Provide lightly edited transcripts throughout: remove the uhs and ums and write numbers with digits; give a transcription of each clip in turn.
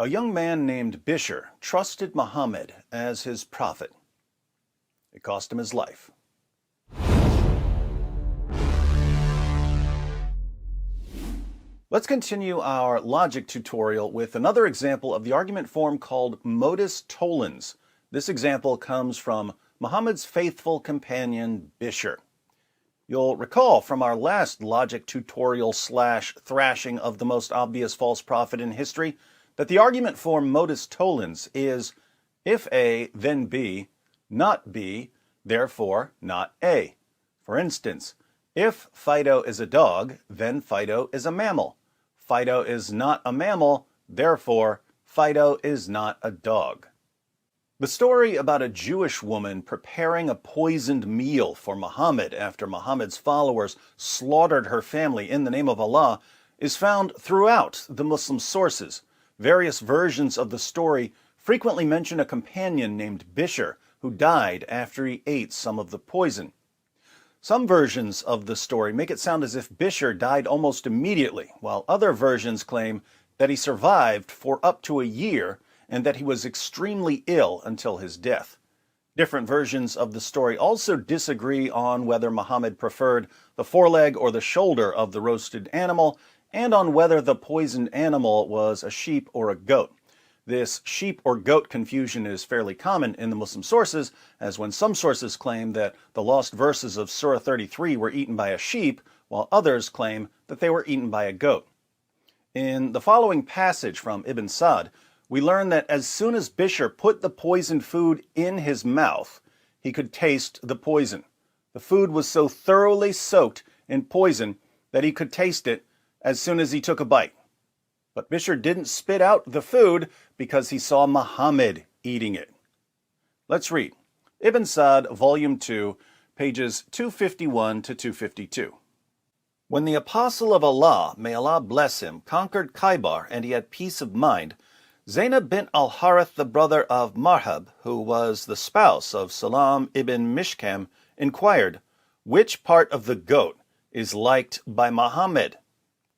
A young man named Bishr trusted Muhammad as his prophet. It cost him his life. Let's continue our logic tutorial with another example of the argument form called modus tollens. This example comes from Muhammad's faithful companion Bishr. You'll recall from our last logic tutorial / thrashing of the most obvious false prophet in history that the argument form modus tollens is if A, then B, not B, therefore not A. For instance, if Fido is a dog, then Fido is a mammal. Fido is not a mammal, therefore Fido is not a dog. The story about a Jewish woman preparing a poisoned meal for Muhammad after Muhammad's followers slaughtered her family in the name of Allah is found throughout the Muslim sources. Various versions of the story frequently mention a companion named Bishr who died after he ate some of the poison. Some versions of the story make it sound as if Bishr died almost immediately, while other versions claim that he survived for up to a year and that he was extremely ill until his death. Different versions of the story also disagree on whether Muhammad preferred the foreleg or the shoulder of the roasted animal, and on whether the poisoned animal was a sheep or a goat. This sheep or goat confusion is fairly common in the Muslim sources, as when some sources claim that the lost verses of Surah 33 were eaten by a sheep, while others claim that they were eaten by a goat. In the following passage from Ibn Sa'd, we learn that as soon as Bishr put the poisoned food in his mouth, he could taste the poison. The food was so thoroughly soaked in poison that he could taste it as soon as he took a bite. But Bishr didn't spit out the food because he saw Muhammad eating it. Let's read. Ibn Sa'd, Volume 2, pages 251 to 252. When the Apostle of Allah, may Allah bless him, conquered Khaybar and he had peace of mind, Zainab bint al-Harith, the brother of Marhab, who was the spouse of Salam ibn Mishkam, inquired, "Which part of the goat is liked by Muhammad?"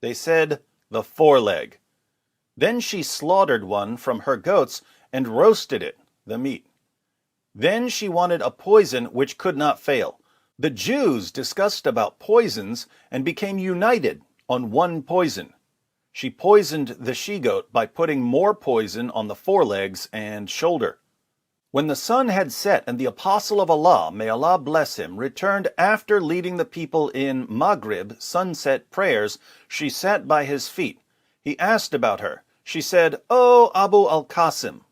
They said, "The foreleg." Then she slaughtered one from her goats and roasted it, the meat. Then she wanted a poison which could not fail. The Jews discussed about poisons and became united on one poison. She poisoned the she-goat by putting more poison on the forelegs and shoulder. When the sun had set and the Apostle of Allah, may Allah bless him, returned after leading the people in Maghrib sunset prayers, she sat by his feet. He asked about her. She said, "O Abu al-Qasim."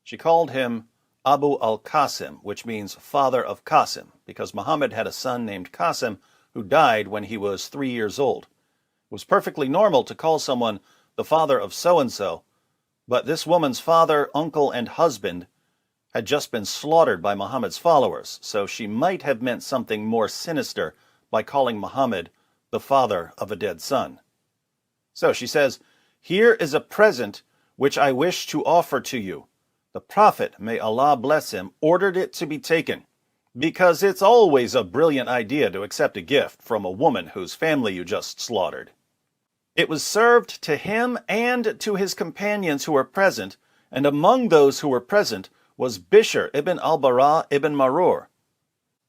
She called him Abu al-Qasim, which means father of Qasim, because Muhammad had a son named Qasim who died when he was 3 years old. It was perfectly normal to call someone the father of so-and-so, but this woman's father, uncle, and husband had just been slaughtered by Muhammad's followers, so she might have meant something more sinister by calling Muhammad the father of a dead son. So she says, "Here is a present which I wish to offer to you." The Prophet, may Allah bless him, ordered it to be taken, because it's always a brilliant idea to accept a gift from a woman whose family you just slaughtered. It was served to him and to his companions who were present, and among those who were present was Bishr ibn al-Bara ibn Marur.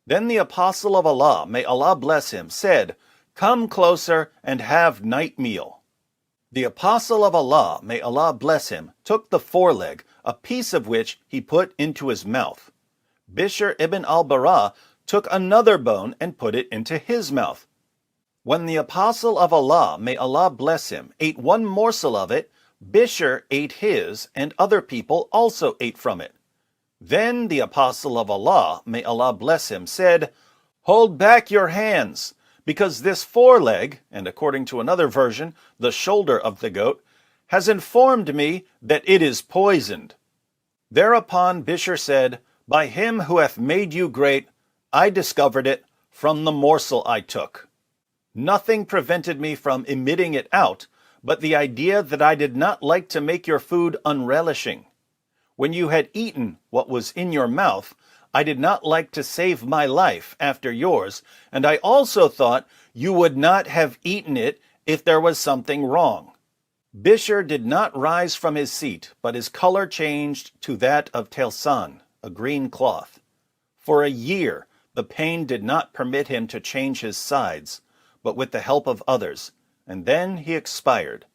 Then the Apostle of Allah, may Allah bless him, said, "Come closer and have night meal." The Apostle of Allah, may Allah bless him, took the foreleg, a piece of which he put into his mouth. Bishr ibn al-Bara took another bone and put it into his mouth. When the Apostle of Allah, may Allah bless him, ate one morsel of it, Bishr ate his, and other people also ate from it. Then the Apostle of Allah, may Allah bless him, said, "Hold back your hands, because this foreleg," and according to another version, the shoulder of the goat, "has informed me that it is poisoned." Thereupon Bishr said, "By him who hath made you great, I discovered it from the morsel I took. Nothing prevented me from emitting it out, but the idea that I did not like to make your food unrelishing. When you had eaten what was in your mouth, I did not like to save my life after yours, and I also thought you would not have eaten it if there was something wrong. Bishr did not rise from his seat, but his color changed to that of Telsan, a green cloth. For a year, the pain did not permit him to change his sides, but with the help of others, and then he expired.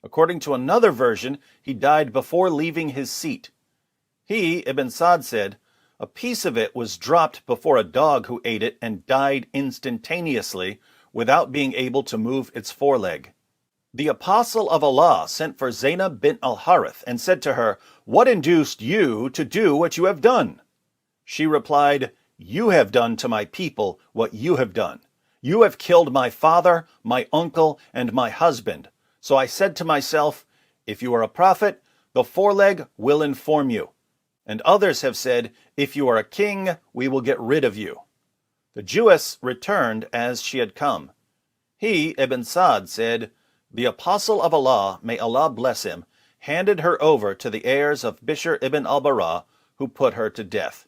According to another version, he died before leaving his seat. He, Ibn Sa'd said, a piece of it was dropped before a dog who ate it and died instantaneously without being able to move its foreleg. The apostle of Allah sent for Zainab bint al-Harith and said to her, "What induced you to do what you have done?" She replied, "You have done to my people what you have done. You have killed my father, my uncle, and my husband. So I said to myself, if you are a prophet, the foreleg will inform you. And others have said, if you are a king, we will get rid of you." The Jewess returned as she had come. He, Ibn Sa'd, said, "The apostle of Allah, may Allah bless him, handed her over to the heirs of Bishr ibn al-Bara, who put her to death."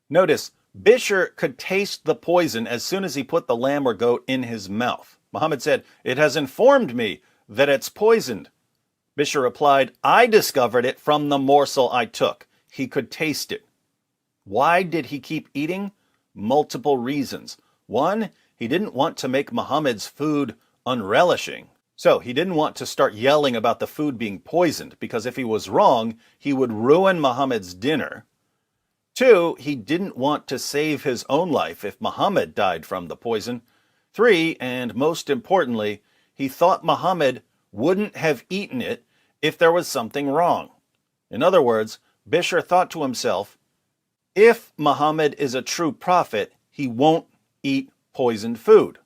Notice, Bishr could taste the poison as soon as he put the lamb or goat in his mouth. Muhammad said, "It has informed me that it's poisoned." Bishr replied, "I discovered it from the morsel I took." He could taste it. Why did he keep eating? Multiple reasons. One, he didn't want to make Muhammad's food unrelishing. So he didn't want to start yelling about the food being poisoned, because if he was wrong, he would ruin Muhammad's dinner. Two, he didn't want to save his own life if Muhammad died from the poison. Three, and most importantly, he thought Muhammad wouldn't have eaten it if there was something wrong. In other words, Bishr thought to himself, if Muhammad is a true prophet, he won't eat poisoned food.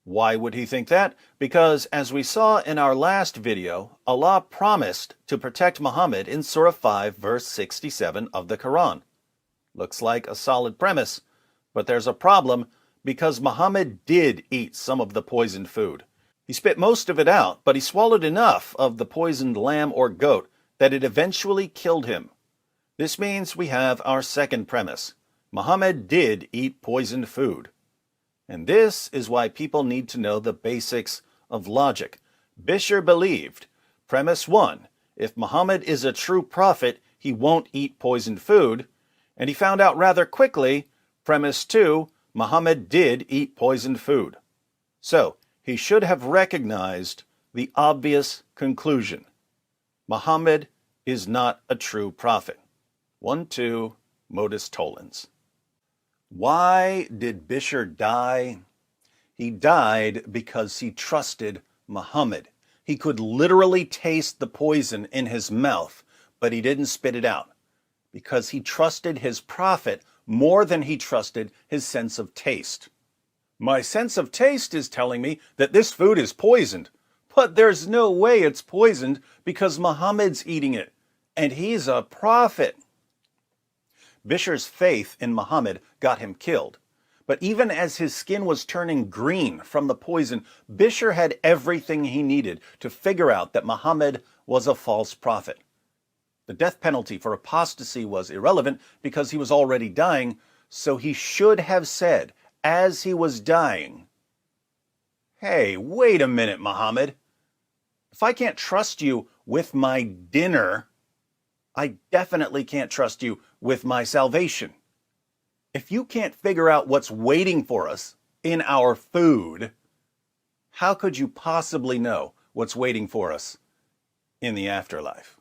Why would he think that? Because, as we saw in our last video, Allah promised to protect Muhammad in Surah 5, verse 67 of the Quran. Looks like a solid premise, but there's a problem because Muhammad did eat some of the poisoned food. He spit most of it out, but he swallowed enough of the poisoned lamb or goat that it eventually killed him. This means we have our second premise. Muhammad did eat poisoned food. And this is why people need to know the basics of logic. Bishr believed, premise 1, if Muhammad is a true prophet, he won't eat poisoned food. And he found out rather quickly, premise 2, Muhammad did eat poisoned food. So, he should have recognized the obvious conclusion. Muhammad is not a true prophet. 1-2, modus tollens. Why did Bishr die? He died because he trusted Muhammad. He could literally taste the poison in his mouth, but he didn't spit it out, because he trusted his prophet more than he trusted his sense of taste. My sense of taste is telling me that this food is poisoned, but there's no way it's poisoned because Muhammad's eating it, and he's a prophet. Bishr's faith in Muhammad got him killed. But even as his skin was turning green from the poison, Bishr had everything he needed to figure out that Muhammad was a false prophet. The death penalty for apostasy was irrelevant because he was already dying, so he should have said, as he was dying, "Hey, wait a minute, Muhammad. If I can't trust you with my dinner, I definitely can't trust you with my salvation. If you can't figure out what's waiting for us in our food, how could you possibly know what's waiting for us in the afterlife?"